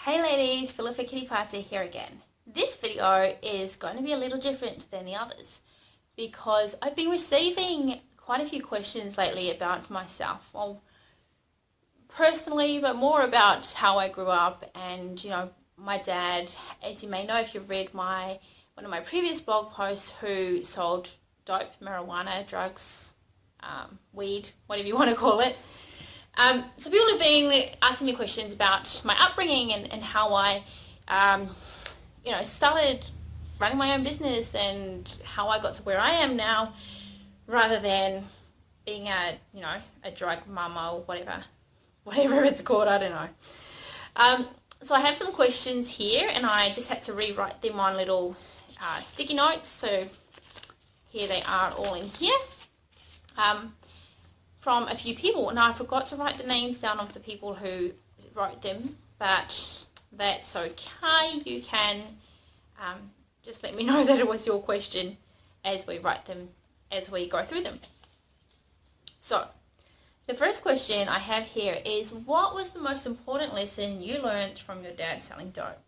Hey ladies, Philippa Kitty Party here again. This video is going to be a little different than the others because I've been receiving quite a few questions lately about myself. Well, personally, but more about how I grew up and, my dad, as you may know if you've read one of my previous blog posts, who sold dope, marijuana, drugs, weed, whatever you want to call it. So people have been asking me questions about my upbringing and how I, started running my own business and how I got to where I am now, rather than being a drug mama or whatever it's called. I don't know. So I have some questions here, and I just had to rewrite them on little sticky notes. So here they are, all in here. From a few people. Now I forgot to write the names down of the people who wrote them, but that's okay. You can just let me know that it was your question as we write them, as we go through them. So the first question I have here is, what was the most important lesson you learned from your dad selling dope?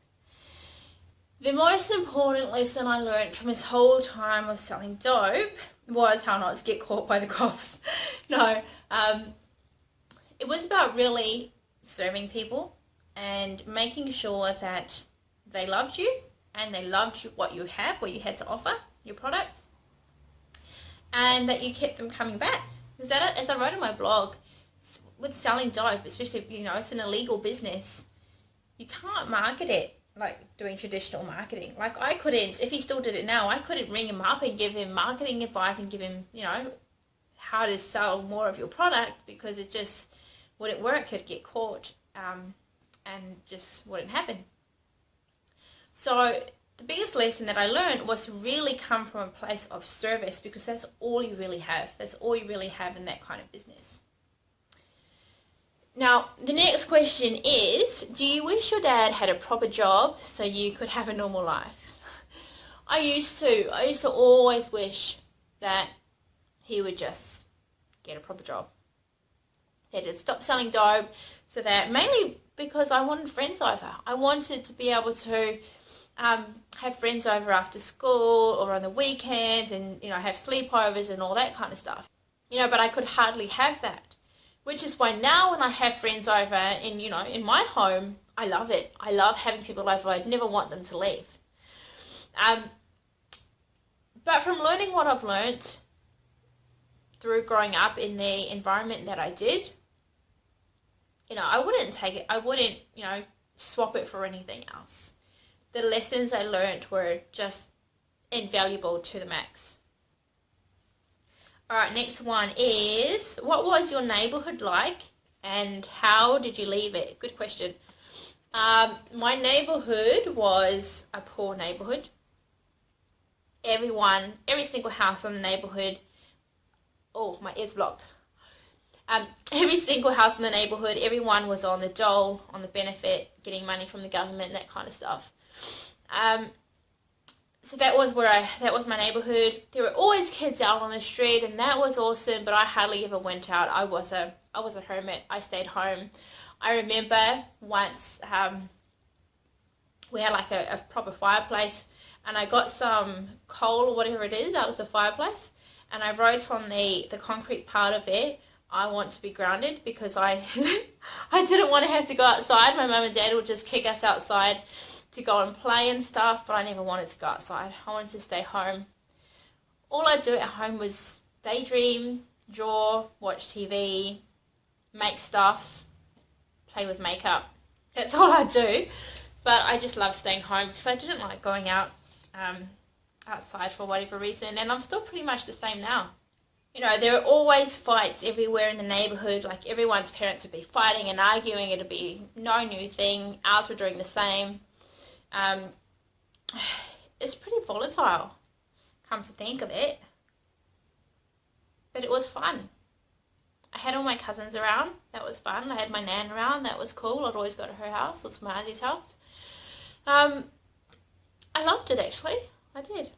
The most important lesson I learned from his whole time of selling dope was how not to get caught by the cops. No, it was about really serving people and making sure that they loved you and they loved what you had to offer, your product, and that you kept them coming back. Because as I wrote in my blog, with selling dope, especially, it's an illegal business, you can't market it like doing traditional marketing. Like I couldn't, if he still did it now, I couldn't ring him up and give him marketing advice and give him, how to sell more of your product, because it just wouldn't work. Could get caught and just wouldn't happen. So the biggest lesson that I learned was to really come from a place of service, because that's all you really have. That's all you really have in that kind of business. Now, the next question is, do you wish your dad had a proper job so you could have a normal life? I used to always wish that he would just get a proper job. That he'd stop selling dope, so that, mainly because I wanted friends over. I wanted to be able to have friends over after school or on the weekends and, have sleepovers and all that kind of stuff. But I could hardly have that. Which is why now when I have friends over in my home, I love it. I love having people over. I'd never want them to leave. But from learning what I've learned through growing up in the environment that I did, I wouldn't take it. I wouldn't, swap it for anything else. The lessons I learned were just invaluable to the max. Alright, next one is, what was your neighbourhood like and how did you leave it? Good question. My neighbourhood was a poor neighbourhood. Every single house in the neighbourhood, oh, my ear's blocked. Every single house in the neighbourhood, everyone was on the dole, on the benefit, getting money from the government, that kind of stuff. So that was my neighbourhood. There were always kids out on the street, and that was awesome, but I hardly ever went out. I was a hermit. I stayed home. I remember once we had like a proper fireplace, and I got some coal or whatever it is out of the fireplace, and I wrote on the concrete part of it, I want to be grounded, because I didn't want to have to go outside. My mum and dad would just kick us outside to go and play and stuff, but I never wanted to go outside. I wanted to stay home. All I do at home was daydream, draw, watch TV, make stuff, play with makeup. That's all I do. But I just love staying home because I didn't like going out outside for whatever reason, and I'm still pretty much the same now. There are always fights everywhere in the neighbourhood. Like, everyone's parents would be fighting and arguing. It'd be no new thing. Ours were doing the same. It's pretty volatile, come to think of it, but it was fun. I had all my cousins around. That was fun. I had my nan around. That was cool. I'd always go to her house or to my auntie's house. I loved it, actually. I did.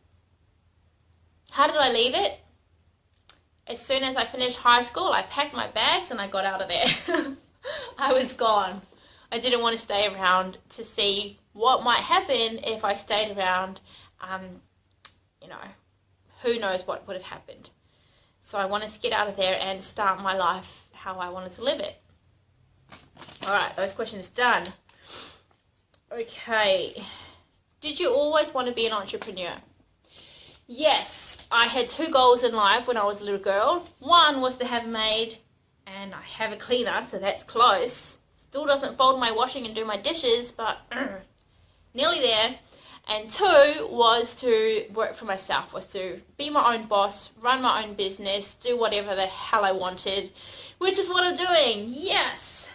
How did I leave it? As soon as I finished high school, I packed my bags and I got out of there. I was gone. I didn't want to stay around to see what might happen if I stayed around. You know, who knows what would have happened. So I wanted to get out of there and start my life how I wanted to live it. Alright, those questions done. Okay. Did you always want to be an entrepreneur? Yes, I had 2 goals in life when I was a little girl. One was to have a maid, and I have a cleaner, so that's close. Still doesn't fold my washing and do my dishes, but nearly there. And 2 was to work for myself, was to be my own boss, run my own business, do whatever the hell I wanted, which is what I'm doing. Yes.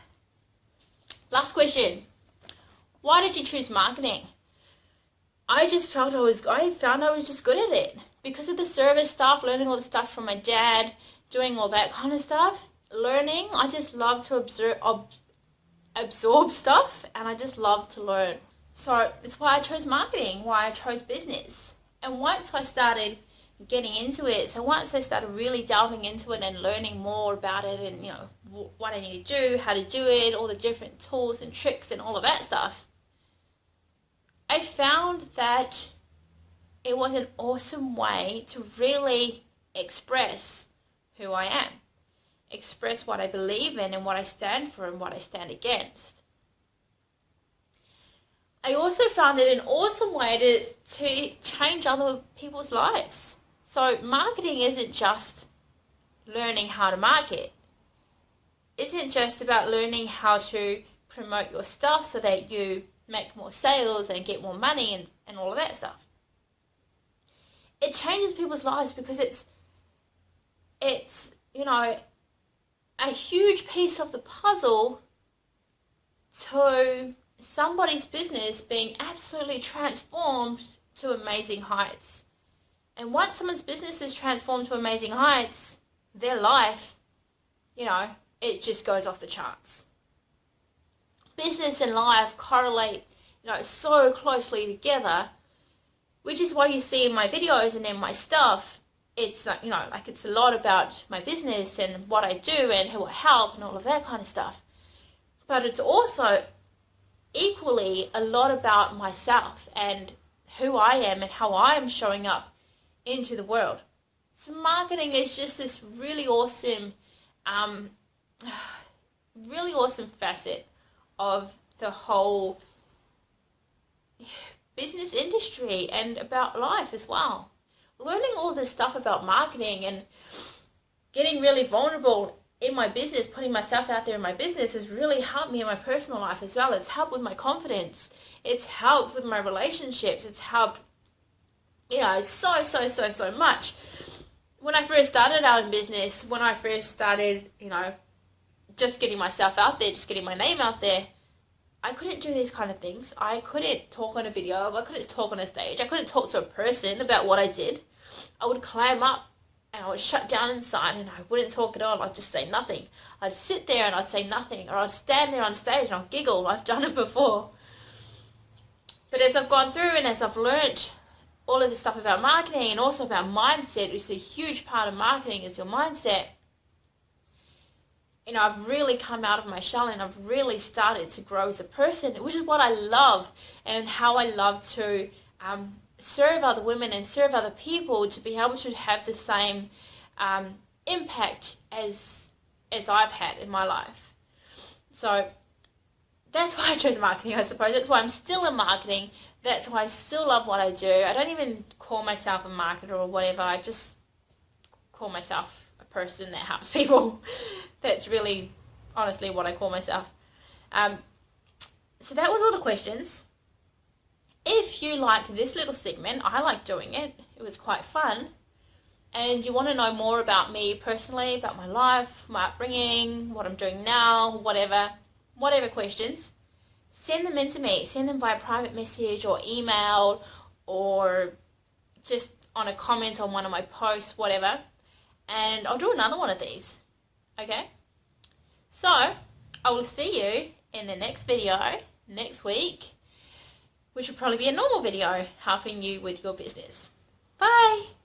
Last question. Why did you choose marketing? I found I was just good at it. Because of the service stuff, learning all the stuff from my dad, doing all that kind of stuff, learning, I just love to absorb stuff, and I just love to learn. So that's why I chose marketing, why I chose business. And once I started getting into it, so once I started really delving into it and learning more about it and, you know, what I need to do, how to do it, all the different tools and tricks and all of that stuff, I found that it was an awesome way to really express who I am, express what I believe in and what I stand for and what I stand against. I also found it an awesome way to change other people's lives. So marketing isn't just learning how to market. It isn't just about learning how to promote your stuff so that you make more sales and get more money and all of that stuff. It changes people's lives because it's you know, a huge piece of the puzzle to somebody's business being absolutely transformed to amazing heights. And once someone's business is transformed to amazing heights, their life, you know, it just goes off the charts. Business and life correlate, you know, so closely together, which is why you see in my videos and in my stuff, it's like, you know, like it's a lot about my business and what I do and who I help and all of that kind of stuff. But it's also equally a lot about myself and who I am and how I am showing up into the world. So marketing is just this really awesome facet of the whole business industry and about life as well. Learning all this stuff about marketing and getting really vulnerable in my business, putting myself out there in my business has really helped me in my personal life as well. It's helped with my confidence. It's helped with my relationships. It's helped, you know, so much. When I first started out in business, when I first started, you know, just getting myself out there, just getting my name out there, I couldn't do these kind of things. I couldn't talk on a video. I couldn't talk on a stage. I couldn't talk to a person about what I did. I would clam up and I would shut down inside and I wouldn't talk at all. I'd just say nothing. I'd sit there and I'd say nothing. Or I'd stand there on stage and I'd giggle. I've done it before. But as I've gone through and as I've learnt all of this stuff about marketing and also about mindset, which is a huge part of marketing, is your mindset, you know, I've really come out of my shell and I've really started to grow as a person, which is what I love and how I love to serve other women and serve other people, to be able to have the same impact as I've had in my life. So that's why I chose marketing, I suppose. That's why I'm still in marketing. That's why I still love what I do. I don't even call myself a marketer or whatever. I just call myself a person that helps people. That's really, honestly, what I call myself. So that was all the questions. If you liked this little segment, I like doing it. It was quite fun. And you want to know more about me personally, about my life, my upbringing, what I'm doing now, whatever questions, send them in to me. Send them via private message or email or just on a comment on one of my posts, whatever. And I'll do another one of these. Okay? So, I will see you in the next video next week, which will probably be a normal video helping you with your business. Bye!